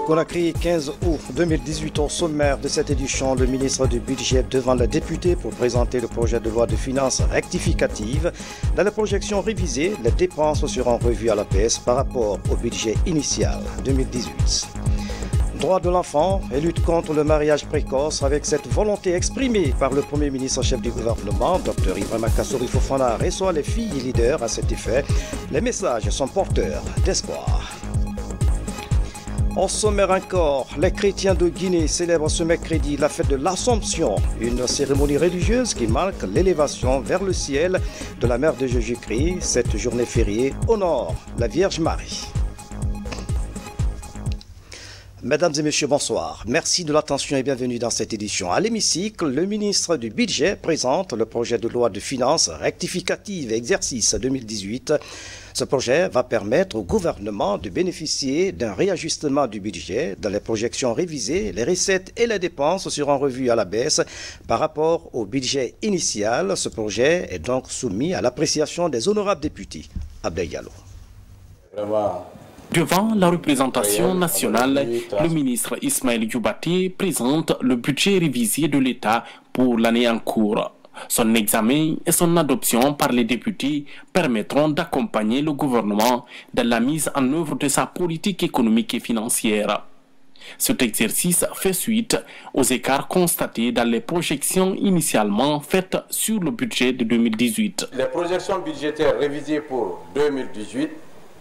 Conakry, 15 août 2018, au sommaire de cette édition, le ministre du Budget devant la députée pour présenter le projet de loi de finances rectificative. Dans la projection révisée, les dépenses seront revues à la baisse par rapport au budget initial 2018. Droit de l'enfant et lutte contre le mariage précoce, avec cette volonté exprimée par le Premier ministre chef du gouvernement, Dr Ibrahima Kassory Fofana, reçoit les filles leaders à cet effet. Les messages sont porteurs d'espoir. En sommaire encore, les chrétiens de Guinée célèbrent ce mercredi la fête de l'Assomption, une cérémonie religieuse qui marque l'élévation vers le ciel de la mère de Jésus-Christ. Cette journée fériée honore la Vierge Marie. Mesdames et messieurs, bonsoir. Merci de l'attention et bienvenue dans cette édition. À l'hémicycle, le ministre du Budget présente le projet de loi de finances rectificative exercice 2018. Ce projet va permettre au gouvernement de bénéficier d'un réajustement du budget. Dans les projections révisées, les recettes et les dépenses seront revues à la baisse par rapport au budget initial. Ce projet est donc soumis à l'appréciation des honorables députés. Abdel Diallo. Devant la représentation nationale, le ministre Ismaël Dioubaté présente le budget révisé de l'État pour l'année en cours. Son examen et son adoption par les députés permettront d'accompagner le gouvernement dans la mise en œuvre de sa politique économique et financière. Cet exercice fait suite aux écarts constatés dans les projections initialement faites sur le budget de 2018. Les projections budgétaires révisées pour 2018,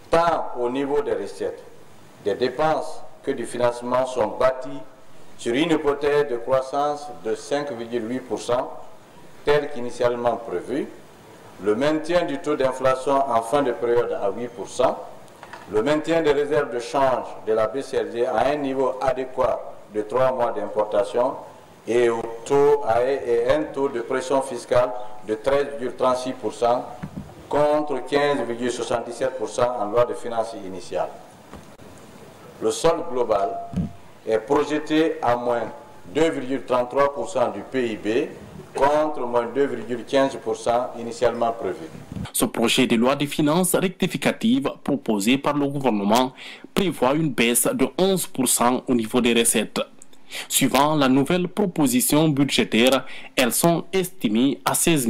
tant au niveau des recettes, des dépenses que du financement, sont bâties sur une hypothèse de croissance de 5,8%, tel qu'initialement prévu, le maintien du taux d'inflation en fin de période à 8%, le maintien des réserves de change de la BCRG à un niveau adéquat de 3 mois d'importation et un taux de pression fiscale de 13,36% contre 15,77% en loi de finances initiale. Le solde global est projeté à moins 2,33% du PIB contre moins 2,15% initialement prévu. Ce projet de loi de finances rectificative proposé par le gouvernement prévoit une baisse de 11% au niveau des recettes. Suivant la nouvelle proposition budgétaire, elles sont estimées à 16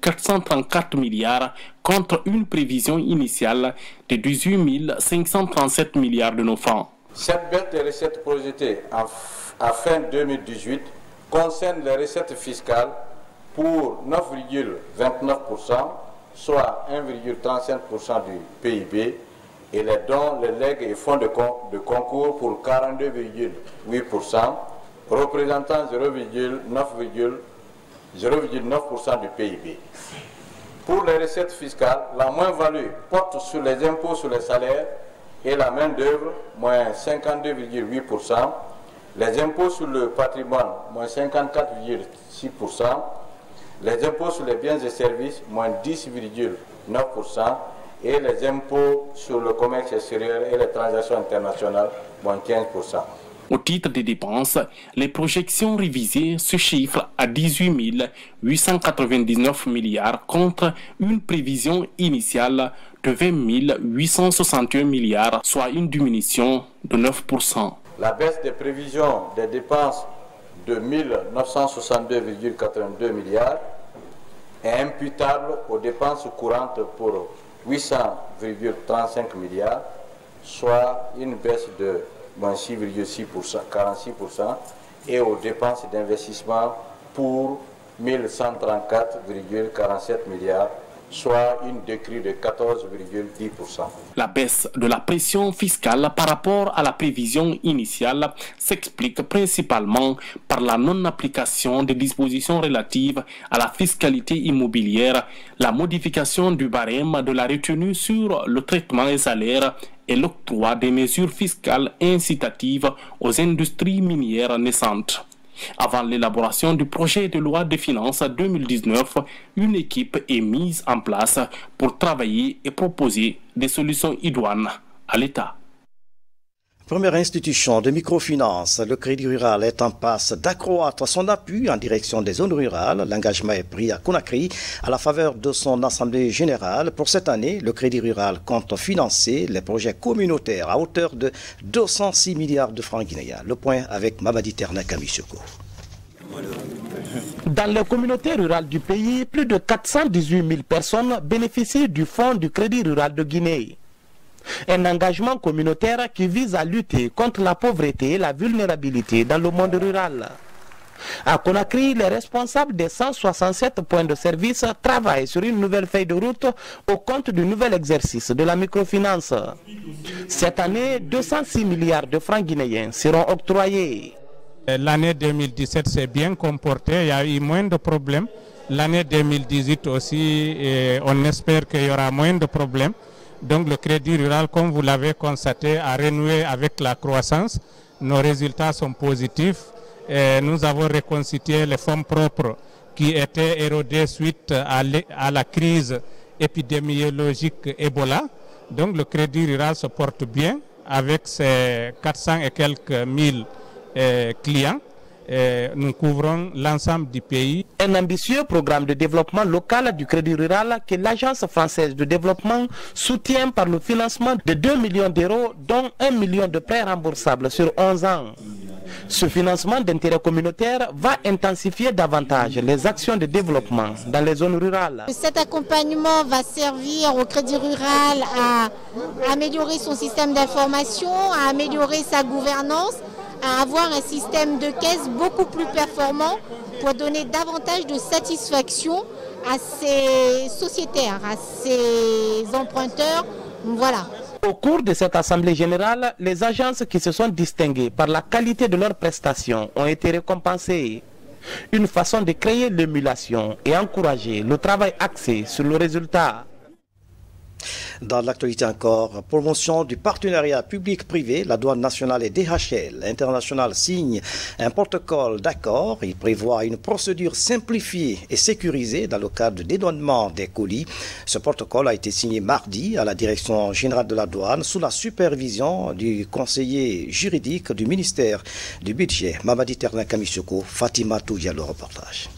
434 milliards contre une prévision initiale de 18 537 milliards de nos francs. Cette baisse des recettes projetées à fin 2018 concerne les recettes fiscales pour 9,29%, soit 1,35% du PIB, et les dons, les legs et fonds de concours pour 42,8%, représentant 0,9% du PIB. Pour les recettes fiscales, la moins-value porte sur les impôts sur les salaires et la main-d'œuvre, moins 52,8%, les impôts sur le patrimoine, moins 54,6%, les impôts sur les biens et services, moins 10,9%, et les impôts sur le commerce extérieur et les transactions internationales, moins 15%. Au titre des dépenses, les projections révisées se chiffrent à 18 899 milliards contre une prévision initiale de 20 861 milliards, soit une diminution de 9%. La baisse des prévisions des dépenses de 1 962,82 milliards est imputable aux dépenses courantes pour 800,35 milliards, soit une baisse de moins 6,46%, et aux dépenses d'investissement pour 1134,47 milliards, soit une décrue de 14,10%. La baisse de la pression fiscale par rapport à la prévision initiale s'explique principalement par la non-application des dispositions relatives à la fiscalité immobilière, la modification du barème de la retenue sur le traitement des salaires et l'octroi des mesures fiscales incitatives aux industries minières naissantes. Avant l'élaboration du projet de loi de finances 2019, une équipe est mise en place pour travailler et proposer des solutions idoines à l'État. Première institution de microfinance, le Crédit Rural est en passe d'accroître son appui en direction des zones rurales. L'engagement est pris à Conakry à la faveur de son Assemblée générale. Pour cette année, le Crédit Rural compte financer les projets communautaires à hauteur de 206 milliards de francs guinéens. Le point avec Mamadi Terna Kamisoko. Dans les communautés rurales du pays, plus de 418 000 personnes bénéficient du fonds du Crédit Rural de Guinée. Un engagement communautaire qui vise à lutter contre la pauvreté et la vulnérabilité dans le monde rural. À Conakry, les responsables des 167 points de service travaillent sur une nouvelle feuille de route au compte du nouvel exercice de la microfinance. Cette année, 206 milliards de francs guinéens seront octroyés. L'année 2017 s'est bien comportée, il y a eu moins de problèmes. L'année 2018 aussi, on espère qu'il y aura moins de problèmes. Donc le Crédit Rural, comme vous l'avez constaté, a renoué avec la croissance. Nos résultats sont positifs. Nous avons reconstitué les fonds propres qui étaient érodés suite à la crise épidémiologique Ebola. Donc le Crédit Rural se porte bien avec ses 400 et quelques mille clients. Nous couvrons l'ensemble du pays. Un ambitieux programme de développement local du Crédit Rural que l'Agence française de développement soutient par le financement de 2 millions d'euros, dont 1 million de prêts remboursables sur 11 ans. Ce financement d'intérêt communautaire va intensifier davantage les actions de développement dans les zones rurales. Cet accompagnement va servir au Crédit Rural à améliorer son système d'information, à améliorer sa gouvernance, à avoir un système de caisse beaucoup plus performant pour donner davantage de satisfaction à ses sociétaires, à ses emprunteurs. Voilà. Au cours de cette Assemblée générale, les agences qui se sont distinguées par la qualité de leurs prestations ont été récompensées. Une façon de créer l'émulation et encourager le travail axé sur le résultat. Dans l'actualité encore, promotion du partenariat public-privé, la douane nationale et DHL International signent un protocole d'accord. Il prévoit une procédure simplifiée et sécurisée dans le cadre de dédouanement des colis. Ce protocole a été signé mardi à la Direction générale de la douane sous la supervision du conseiller juridique du ministère du Budget, Mamadi Terna Kamisoko. Fatima Touya, le reportage.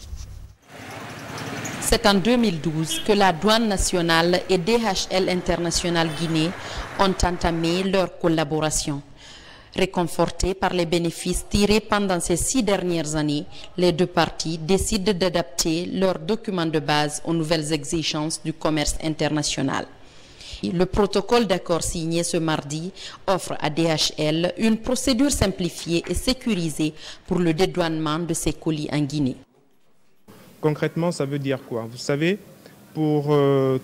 C'est en 2012 que la douane nationale et DHL International Guinée ont entamé leur collaboration. Réconfortés par les bénéfices tirés pendant ces 6 dernières années, les deux parties décident d'adapter leurs documents de base aux nouvelles exigences du commerce international. Le protocole d'accord signé ce mardi offre à DHL une procédure simplifiée et sécurisée pour le dédouanement de ces colis en Guinée. Concrètement, ça veut dire quoi? Vous savez, pour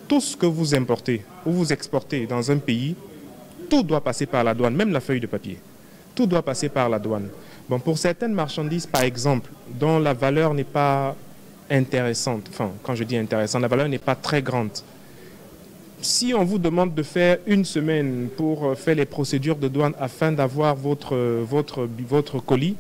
tout ce que vous importez ou vous exportez dans un pays, tout doit passer par la douane, même la feuille de papier. Tout doit passer par la douane. Bon, pour certaines marchandises, par exemple, dont la valeur n'est pas intéressante, enfin, quand je dis intéressante, la valeur n'est pas très grande. Si on vous demande de faire une semaine pour faire les procédures de douane afin d'avoir votre colis,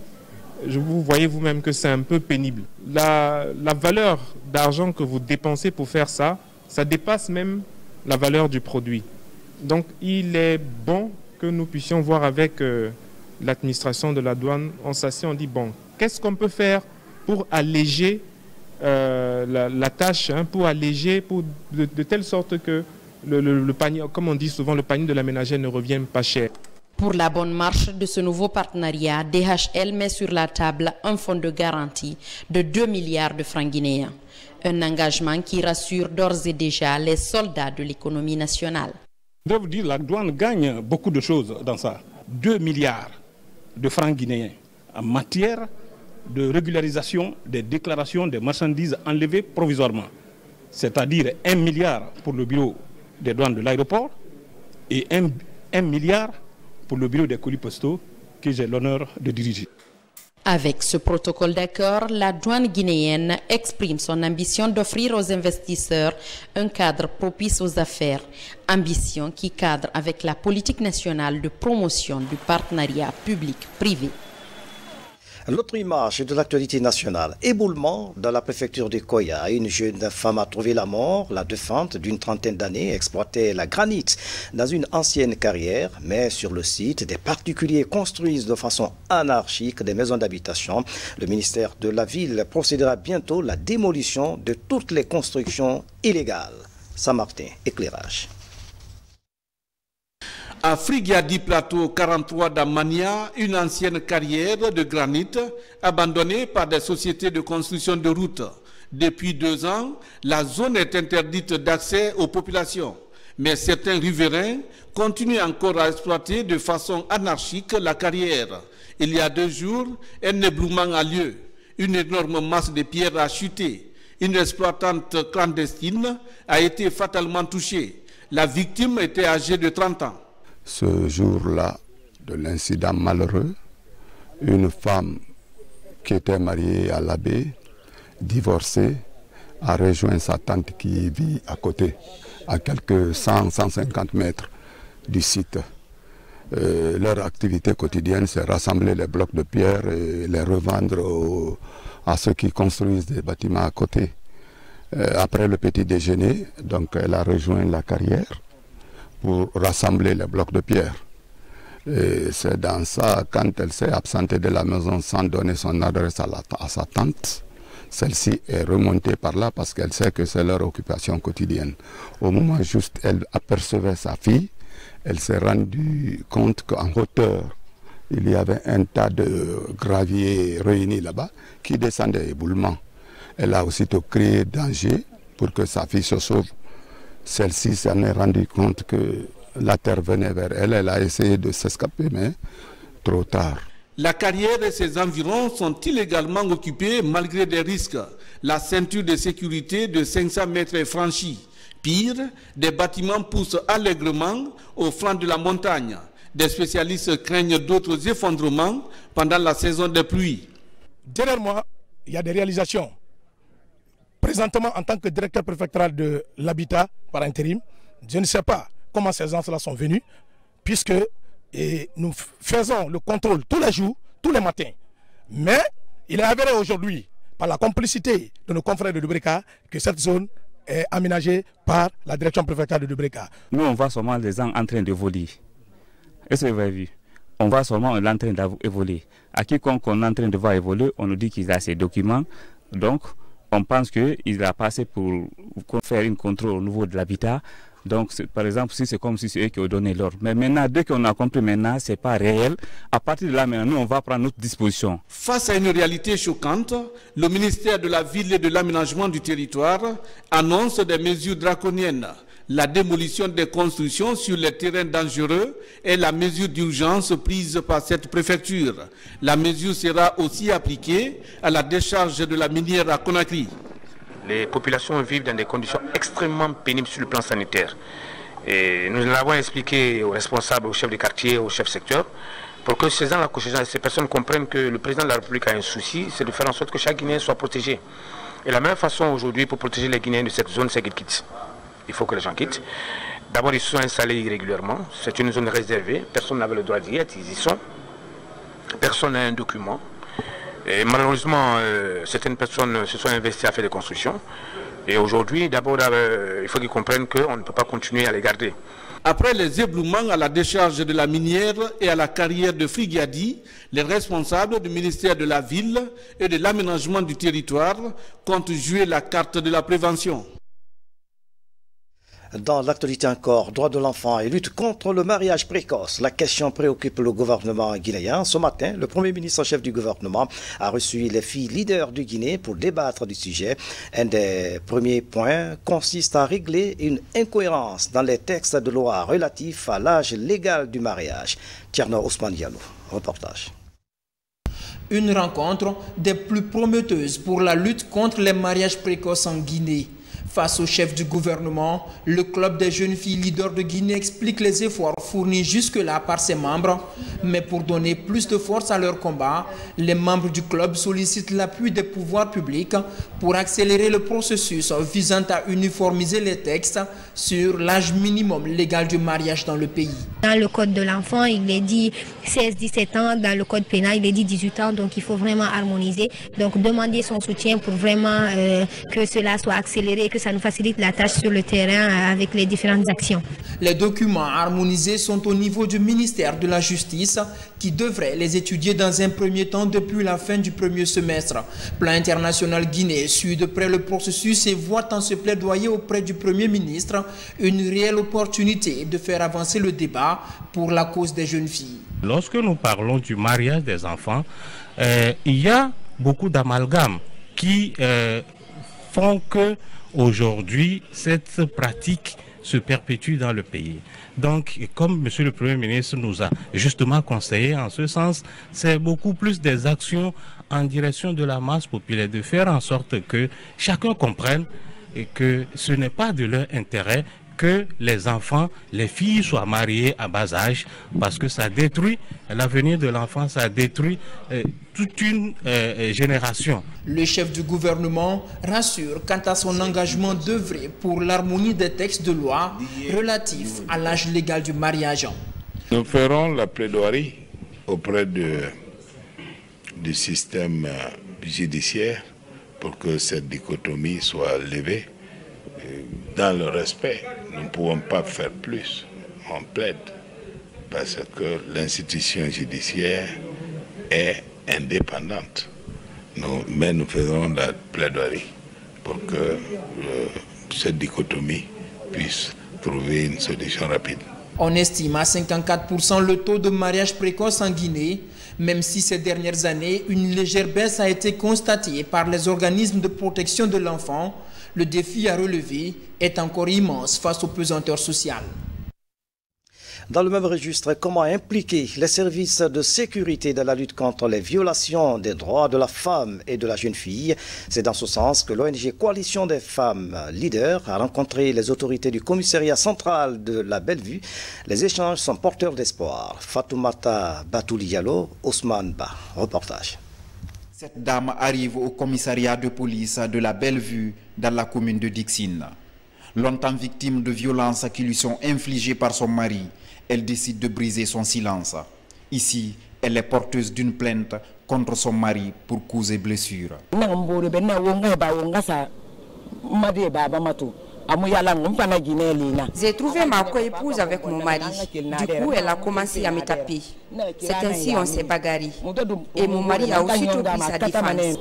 vous voyez vous-même que c'est un peu pénible. La valeur d'argent que vous dépensez pour faire ça, ça dépasse même la valeur du produit. Donc il est bon que nous puissions voir avec l'administration de la douane, on s'assied, on dit bon, qu'est-ce qu'on peut faire pour alléger la tâche, hein, pour alléger, de telle sorte que le panier, comme on dit souvent, le panier de la ménagère ne revienne pas cher. Pour la bonne marche de ce nouveau partenariat, DHL met sur la table un fonds de garantie de 2 milliards de francs guinéens. Un engagement qui rassure d'ores et déjà les soldats de l'économie nationale. Je dois vous dire, la douane gagne beaucoup de choses dans ça. 2 milliards de francs guinéens en matière de régularisation des déclarations des marchandises enlevées provisoirement. C'est-à-dire 1 milliard pour le bureau des douanes de l'aéroport et 1 milliard pour le bureau des colis postaux que j'ai l'honneur de diriger. Avec ce protocole d'accord, la douane guinéenne exprime son ambition d'offrir aux investisseurs un cadre propice aux affaires, ambition qui cadre avec la politique nationale de promotion du partenariat public-privé. L'autre image de l'actualité nationale, éboulement dans la préfecture de Koya. Une jeune femme a trouvé la mort. La défunte d'une trentaine d'années exploitait la granite dans une ancienne carrière, mais sur le site, des particuliers construisent de façon anarchique des maisons d'habitation. Le ministère de la Ville procédera bientôt à la démolition de toutes les constructions illégales. Saint-Martin, éclairage. À Frigiadi Plateau 43 d'Amania, une ancienne carrière de granit abandonnée par des sociétés de construction de routes. Depuis 2 ans, la zone est interdite d'accès aux populations. Mais certains riverains continuent encore à exploiter de façon anarchique la carrière. Il y a 2 jours, un éboulement a lieu. Une énorme masse de pierres a chuté. Une exploitante clandestine a été fatalement touchée. La victime était âgée de 30 ans. Ce jour-là de l'incident malheureux, une femme qui était mariée à l'abbé, divorcée, a rejoint sa tante qui vit à côté, à quelques 100-150 mètres du site. Leur activité quotidienne, c'est rassembler les blocs de pierre et les revendre à ceux qui construisent des bâtiments à côté. Après le petit déjeuner, donc elle a rejoint la carrière pour rassembler les blocs de pierre. Et c'est dans ça, quand elle s'est absentée de la maison sans donner son adresse à sa tante, celle-ci est remontée par là parce qu'elle sait que c'est leur occupation quotidienne. Au moment juste, elle apercevait sa fille, elle s'est rendue compte qu'en hauteur, il y avait un tas de gravier réunis là-bas qui descendait éboulement. Elle a aussitôt crié danger pour que sa fille se sauve. Celle-ci s'en est rendue compte que la terre venait vers elle. Elle a essayé de s'escaper, mais trop tard. La carrière et ses environs sont illégalement occupés malgré des risques. La ceinture de sécurité de 500 mètres est franchie. Pire, des bâtiments poussent allègrement au flanc de la montagne. Des spécialistes craignent d'autres effondrements pendant la saison des pluies. Derrière moi, il y a des réalisations. Présentement, en tant que directeur préfectoral de l'habitat par intérim, je ne sais pas comment ces gens-là sont venus, puisque nous faisons le contrôle tous les jours, tous les matins. Mais il est avéré aujourd'hui, par la complicité de nos confrères de Dubreka, que cette zone est aménagée par la direction préfectorale de Dubreka. Nous, on voit seulement les gens en train de voler. Est-ce que vous avez vu? On voit seulement en train d'évoluer. À quiconque on est en train de voir évoluer, on nous dit qu'il a ses documents. Donc, on pense qu'il a passé pour faire un contrôle au niveau de l'habitat. Donc, par exemple, si c'est comme si c'est eux qui ont donné l'ordre. Mais maintenant, dès qu'on a compris maintenant, ce n'est pas réel. À partir de là, maintenant, nous, on va prendre notre disposition. Face à une réalité choquante, le ministère de la Ville et de l'Aménagement du Territoire annonce des mesures draconiennes. La démolition des constructions sur les terrains dangereux est la mesure d'urgence prise par cette préfecture. La mesure sera aussi appliquée à la décharge de la minière à Conakry. Les populations vivent dans des conditions extrêmement pénibles sur le plan sanitaire. Et nous l'avons expliqué aux responsables, aux chefs de quartier, aux chefs secteurs, pour que ces personnes comprennent que le président de la République a un souci, c'est de faire en sorte que chaque Guinéen soit protégé. Et la meilleure façon aujourd'hui pour protéger les Guinéens de cette zone, c'est qu'ils quittent. Il faut que les gens quittent. D'abord, ils se sont installés irrégulièrement. C'est une zone réservée. Personne n'avait le droit d'y être. Ils y sont. Personne n'a un document. Et malheureusement, certaines personnes se sont investies à faire des constructions. Et aujourd'hui, d'abord, il faut qu'ils comprennent qu'on ne peut pas continuer à les garder. Après les éboulements à la décharge de la minière et à la carrière de Frigiadi, les responsables du ministère de la Ville et de l'Aménagement du Territoire comptent jouer la carte de la prévention. Dans l'actualité encore, droits de l'enfant et lutte contre le mariage précoce. La question préoccupe le gouvernement guinéen. Ce matin, le Premier ministre chef du gouvernement a reçu les filles leaders du Guinée pour débattre du sujet. Un des premiers points consiste à régler une incohérence dans les textes de loi relatifs à l'âge légal du mariage. Tierno Ousmane Diallo, reportage. Une rencontre des plus prometteuses pour la lutte contre les mariages précoces en Guinée. Face au chef du gouvernement, le club des jeunes filles leaders de Guinée explique les efforts fournis jusque-là par ses membres. Mais pour donner plus de force à leur combat, les membres du club sollicitent l'appui des pouvoirs publics pour accélérer le processus visant à uniformiser les textes sur l'âge minimum légal du mariage dans le pays. Dans le code de l'enfant, il est dit 16-17 ans. Dans le code pénal, il est dit 18 ans. Donc il faut vraiment harmoniser. Donc demander son soutien pour vraiment que cela soit accéléré et que ça nous facilite la tâche sur le terrain avec les différentes actions. Les documents harmonisés sont au niveau du ministère de la Justice qui devrait les étudier dans un premier temps depuis la fin du premier semestre. Plan International Guinée suit de près le processus et voit en ce plaidoyer auprès du Premier ministre une réelle opportunité de faire avancer le débat pour la cause des jeunes filles. Lorsque nous parlons du mariage des enfants, il y a beaucoup d'amalgames qui font que aujourd'hui cette pratique se perpétue dans le pays. Donc, comme Monsieur le Premier ministre nous a justement conseillé en ce sens, c'est beaucoup plus des actions en direction de la masse populaire, de faire en sorte que chacun comprenne que ce n'est pas de leur intérêt que les enfants, les filles soient mariées à bas âge, parce que ça détruit l'avenir de l'enfant, ça détruit toute une génération. Le chef du gouvernement rassure quant à son engagement d'œuvrer pour l'harmonie des textes de loi relatifs à l'âge légal du mariage. Nous ferons la plaidoirie auprès du système judiciaire pour que cette dichotomie soit levée. Dans le respect, nous ne pouvons pas faire plus. On plaide parce que l'institution judiciaire est indépendante. Mais nous faisons la plaidoirie pour que cette dichotomie puisse trouver une solution rapide. On estime à 54% le taux de mariage précoce en Guinée, même si ces dernières années, une légère baisse a été constatée par les organismes de protection de l'enfant. Le défi à relever est encore immense face aux pesanteurs sociales. Dans le même registre, comment impliquer les services de sécurité dans la lutte contre les violations des droits de la femme et de la jeune fille? C'est dans ce sens que l'ONG Coalition des femmes leaders a rencontré les autorités du commissariat central de la Bellevue. Les échanges sont porteurs d'espoir. Fatoumata Batouli-Diallo, Ousmane Ba, reportage. Cette dame arrive au commissariat de police de la Bellevue dans la commune de Dixine. Longtemps victime de violences qui lui sont infligées par son mari, elle décide de briser son silence. Ici, elle est porteuse d'une plainte contre son mari pour causes et blessures. J'ai trouvé ma co-épouse avec mon mari. Du coup, elle a commencé à me taper. C'est ainsi on s'est bagarré. Et mon mari a aussitôt pris sa défense.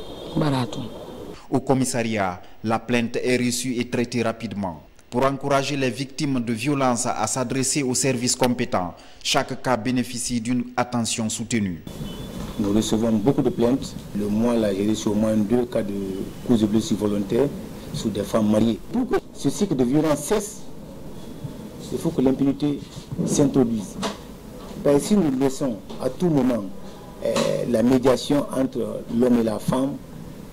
Au commissariat, la plainte est reçue et traitée rapidement. Pour encourager les victimes de violences à s'adresser aux services compétents, chaque cas bénéficie d'une attention soutenue. Nous recevons beaucoup de plaintes. Le mois là, j'ai reçu au moins 2 cas de causes de blessures volontaires sur des femmes mariées. Pour que ce cycle de violence cesse, il faut que l'impunité s'introduise. Si nous laissons à tout moment la médiation entre l'homme et la femme,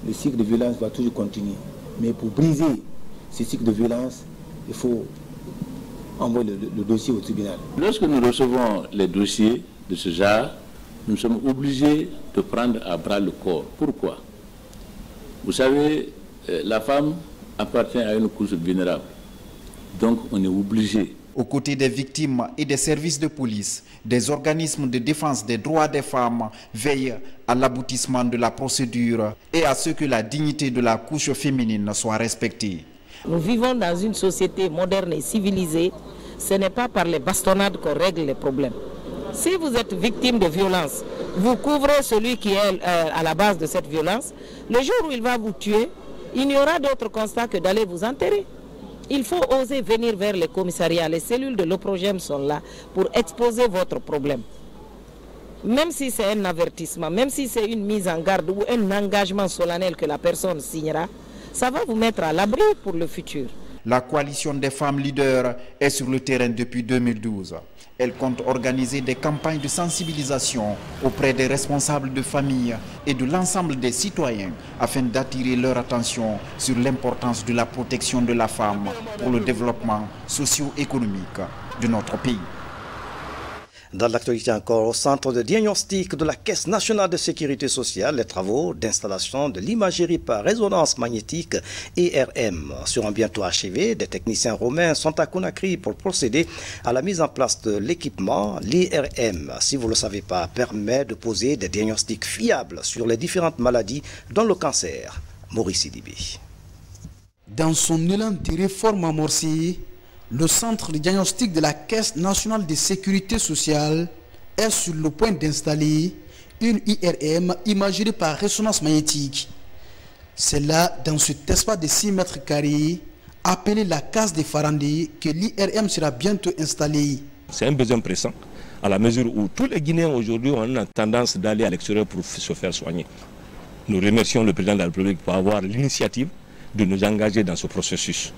le cycle de violence va toujours continuer. Mais pour briser ce cycle de violence, il faut envoyer le dossier au tribunal. Lorsque nous recevons les dossiers de ce genre, nous sommes obligés de prendre à bras le corps. Pourquoi? Vous savez, la femme appartient à une couche vulnérable. Donc on est obligé. Aux côtés des victimes et des services de police, des organismes de défense des droits des femmes veillent à l'aboutissement de la procédure et à ce que la dignité de la couche féminine soit respectée. Nous vivons dans une société moderne et civilisée. Ce n'est pas par les bastonnades qu'on règle les problèmes. Si vous êtes victime de violence, vous couvrez celui qui est à la base de cette violence. Le jour où il va vous tuer, il n'y aura d'autre constat que d'aller vous enterrer. Il faut oser venir vers les commissariats. Les cellules de l'OPROGEM sont là pour exposer votre problème. Même si c'est un avertissement, même si c'est une mise en garde ou un engagement solennel que la personne signera, ça va vous mettre à l'abri pour le futur. La coalition des femmes leaders est sur le terrain depuis 2012. Elle compte organiser des campagnes de sensibilisation auprès des responsables de famille et de l'ensemble des citoyens afin d'attirer leur attention sur l'importance de la protection de la femme pour le développement socio-économique de notre pays. Dans l'actualité encore, au centre de diagnostic de la Caisse nationale de sécurité sociale, les travaux d'installation de l'imagerie par résonance magnétique IRM seront bientôt achevés. Des techniciens romains sont à Conakry pour procéder à la mise en place de l'équipement. L'IRM, si vous ne le savez pas, permet de poser des diagnostics fiables sur les différentes maladies, dont le cancer. Maurice Sidibé. Dans son élan de réforme amorcée, le centre de diagnostic de la Caisse nationale de sécurité sociale est sur le point d'installer une IRM imagerie par résonance magnétique. C'est là, dans cet espace de 6 mètres carrés, appelé la case des Farandés, que l'IRM sera bientôt installée. C'est un besoin pressant, à la mesure où tous les Guinéens aujourd'hui ont une tendance d'aller à l'extérieur pour se faire soigner. Nous remercions le président de la République pour avoir l'initiative de nous engager dans ce processus.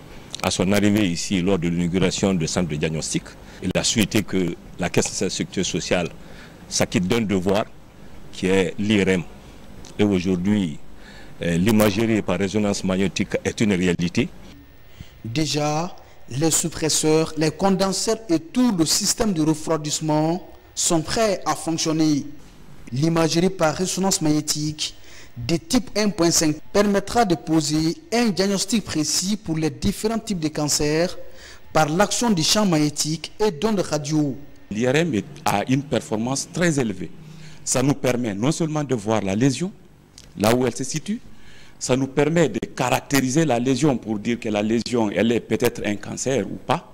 À son arrivée ici, lors de l'inauguration du centre de diagnostic, il a souhaité que la Caisse de sécurité sociale s'acquitte d'un devoir qui est l'IRM. Et aujourd'hui, l'imagerie par résonance magnétique est une réalité. Déjà, les suppresseurs, les condenseurs et tout le système de refroidissement sont prêts à fonctionner. L'imagerie par résonance magnétique de type 1.5 permettra de poser un diagnostic précis pour les différents types de cancers par l'action du champ magnétique et d'ondes radio. L'IRM a une performance très élevée. Ça nous permet non seulement de voir la lésion, là où elle se situe, ça nous permet de caractériser la lésion pour dire que la lésion, elle est peut-être un cancer ou pas.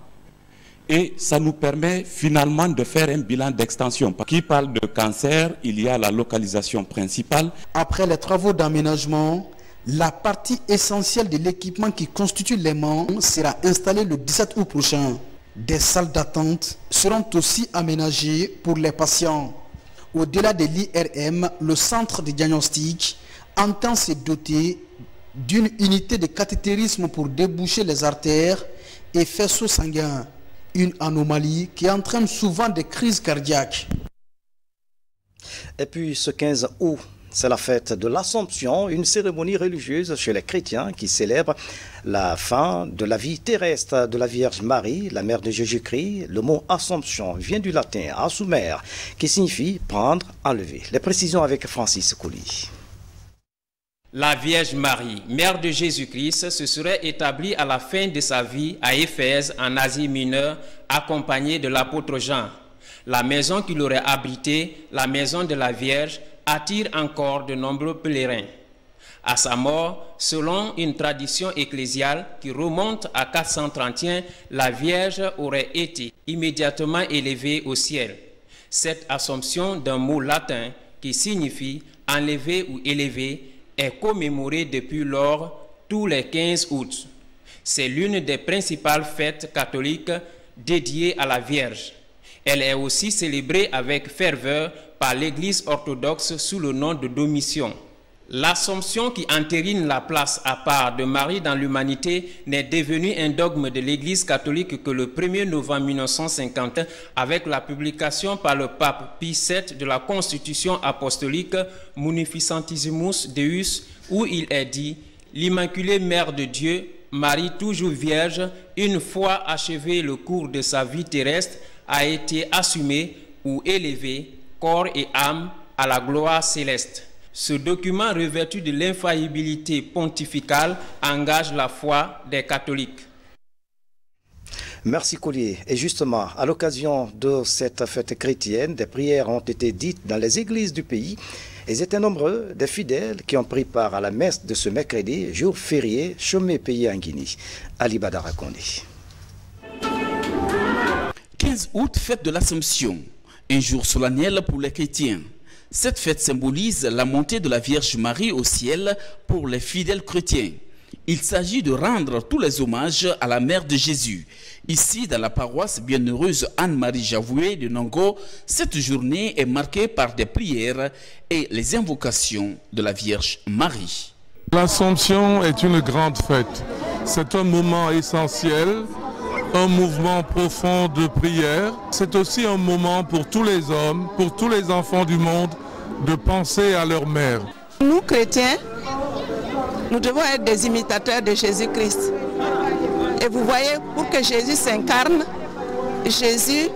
Et ça nous permet finalement de faire un bilan d'extension. Qui parle de cancer, il y a la localisation principale. Après les travaux d'aménagement, la partie essentielle de l'équipement qui constitue l'aimant sera installée le 17 août prochain. Des salles d'attente seront aussi aménagées pour les patients. Au-delà de l'IRM, le centre de diagnostic entend se doter d'une unité de cathétérisme pour déboucher les artères et faisceaux sanguins. Une anomalie qui entraîne souvent des crises cardiaques. Et puis ce 15 août, c'est la fête de l'Assomption, une cérémonie religieuse chez les chrétiens qui célèbre la fin de la vie terrestre de la Vierge Marie, la mère de Jésus-Christ. Le mot Assomption vient du latin assumer, qui signifie prendre, enlever. Les précisions avec Francis Couli. La Vierge Marie, mère de Jésus-Christ, se serait établie à la fin de sa vie à Éphèse, en Asie mineure, accompagnée de l'apôtre Jean. La maison qu'il aurait abritée, la maison de la Vierge, attire encore de nombreux pèlerins. À sa mort, selon une tradition ecclésiale qui remonte à 431, la Vierge aurait été immédiatement élevée au ciel. Cette assomption d'un mot latin qui signifie enlever ou élever est commémorée depuis lors tous les 15 août. C'est l'une des principales fêtes catholiques dédiées à la Vierge. Elle est aussi célébrée avec ferveur par l'Église orthodoxe sous le nom de Domition. L'Assomption qui entérine la place à part de Marie dans l'humanité n'est devenue un dogme de l'Église catholique que le 1er novembre 1950 avec la publication par le pape Pie VII de la Constitution apostolique Munificentissimus Deus, où il est dit « L'Immaculée Mère de Dieu, Marie toujours vierge, une fois achevé le cours de sa vie terrestre, a été assumée ou élevée, corps et âme, à la gloire céleste. » Ce document revêtu de l'infaillibilité pontificale engage la foi des catholiques. Merci Collier. Et justement, à l'occasion de cette fête chrétienne, des prières ont été dites dans les églises du pays. Ils étaient nombreux, des fidèles qui ont pris part à la messe de ce mercredi, jour férié, chômé payé en Guinée. Ali Badara Kondé. 15 août, fête de l'Assomption, un jour solennel pour les chrétiens. Cette fête symbolise la montée de la Vierge Marie au ciel pour les fidèles chrétiens. Il s'agit de rendre tous les hommages à la mère de Jésus. Ici, dans la paroisse bienheureuse Anne-Marie Javoué de Nongo, cette journée est marquée par des prières et les invocations de la Vierge Marie. L'Assomption est une grande fête. C'est un moment essentiel, un mouvement profond de prière. C'est aussi un moment pour tous les hommes, pour tous les enfants du monde, de penser à leur mère. Nous, chrétiens, nous devons être des imitateurs de Jésus-Christ. Et vous voyez, pour que Jésus s'incarne, Jésus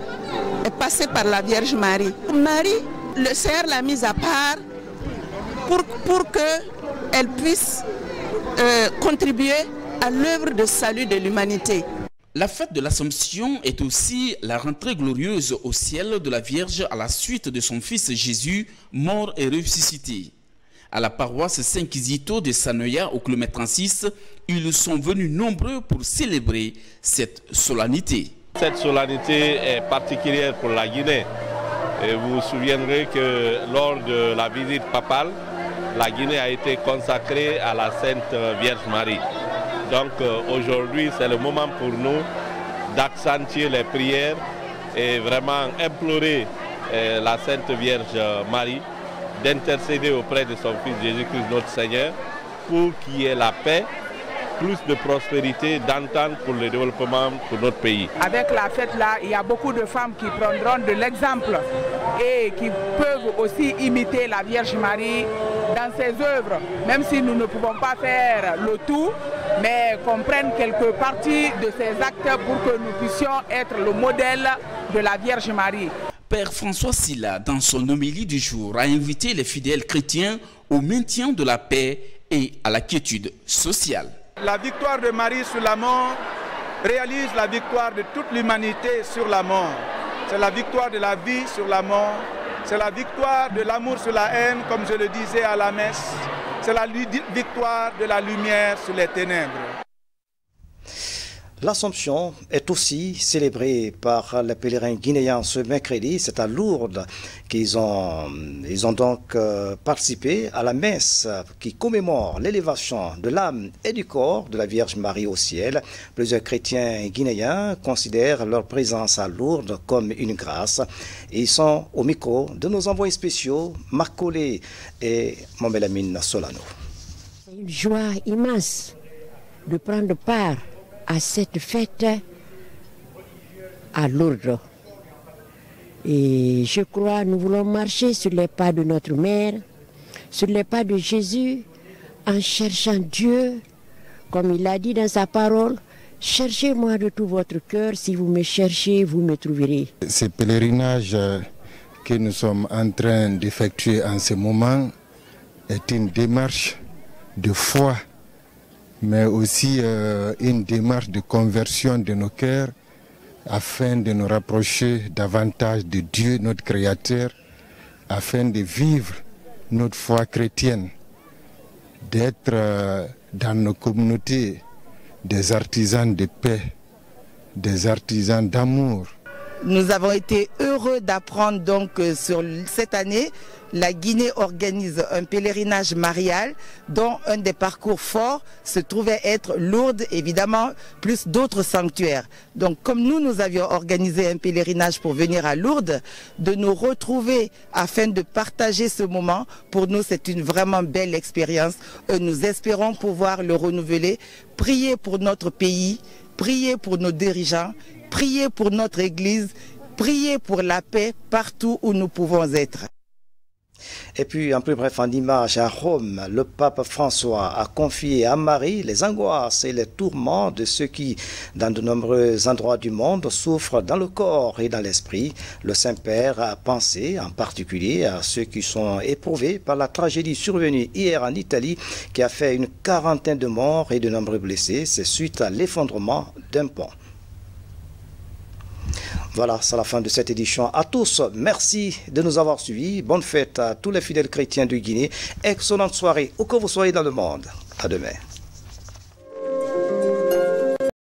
est passé par la Vierge Marie. Marie, le Seigneur l'a mise à part pour qu'elle puisse contribuer à l'œuvre de salut de l'humanité. La fête de l'Assomption est aussi la rentrée glorieuse au ciel de la Vierge à la suite de son fils Jésus, mort et ressuscité. À la paroisse Saint-Kizito de Sanoya, au kilomètre 36, ils sont venus nombreux pour célébrer cette solennité. Cette solennité est particulière pour la Guinée. Et vous vous souviendrez que lors de la visite papale, la Guinée a été consacrée à la Sainte Vierge Marie. Donc aujourd'hui, c'est le moment pour nous d'accentuer les prières et vraiment implorer la Sainte Vierge Marie d'intercéder auprès de son Fils Jésus-Christ notre Seigneur pour qu'il y ait la paix, plus de prospérité, d'entente pour le développement pour notre pays. Avec la fête là, il y a beaucoup de femmes qui prendront de l'exemple et qui peuvent aussi imiter la Vierge Marie dans ses œuvres, même si nous ne pouvons pas faire le tout, mais qu'on prenne quelques parties de ses actes pour que nous puissions être le modèle de la Vierge Marie. Père François Sylla, dans son homélie du jour, a invité les fidèles chrétiens au maintien de la paix et à la quiétude sociale. La victoire de Marie sur la mort réalise la victoire de toute l'humanité sur la mort. C'est la victoire de la vie sur la mort. C'est la victoire de l'amour sur la haine, comme je le disais à la messe. C'est la victoire de la lumière sur les ténèbres. L'Assomption est aussi célébrée par les pèlerins guinéens ce mercredi. C'est à Lourdes qu'ils ont donc participé à la messe qui commémore l'élévation de l'âme et du corps de la Vierge Marie au ciel. Plusieurs chrétiens guinéens considèrent leur présence à Lourdes comme une grâce. Ils sont au micro de nos envoyés spéciaux, Marc Collet et Momelamine Solano. C'est une joie immense de prendre part à cette fête à Lourdes. Et je crois nous voulons marcher sur les pas de notre mère, sur les pas de Jésus, en cherchant Dieu, comme il l'a dit dans sa parole, cherchez-moi de tout votre cœur, si vous me cherchez, vous me trouverez. Ce pèlerinage que nous sommes en train d'effectuer en ce moment est une démarche de foi, mais aussi une démarche de conversion de nos cœurs afin de nous rapprocher davantage de Dieu, notre Créateur, afin de vivre notre foi chrétienne, d'être dans nos communautés des artisans de paix, des artisans d'amour. Nous avons été heureux d'apprendre donc sur cette année, la Guinée organise un pèlerinage marial dont un des parcours forts se trouvait être Lourdes, évidemment, plus d'autres sanctuaires. Donc comme nous avions organisé un pèlerinage pour venir à Lourdes, de nous retrouver afin de partager ce moment, pour nous c'est une vraiment belle expérience. Nous espérons pouvoir le renouveler, prier pour notre pays, prier pour nos dirigeants, prier pour notre Église, prier pour la paix partout où nous pouvons être. Et puis, en plus bref, en image, à Rome, le pape François a confié à Marie les angoisses et les tourments de ceux qui, dans de nombreux endroits du monde, souffrent dans le corps et dans l'esprit. Le Saint-Père a pensé en particulier à ceux qui sont éprouvés par la tragédie survenue hier en Italie, qui a fait une quarantaine de morts et de nombreux blessés. C'est suite à l'effondrement d'un pont. Voilà, c'est la fin de cette édition. À tous, merci de nous avoir suivis. Bonne fête à tous les fidèles chrétiens de Guinée. Excellente soirée, où que vous soyez dans le monde. À demain.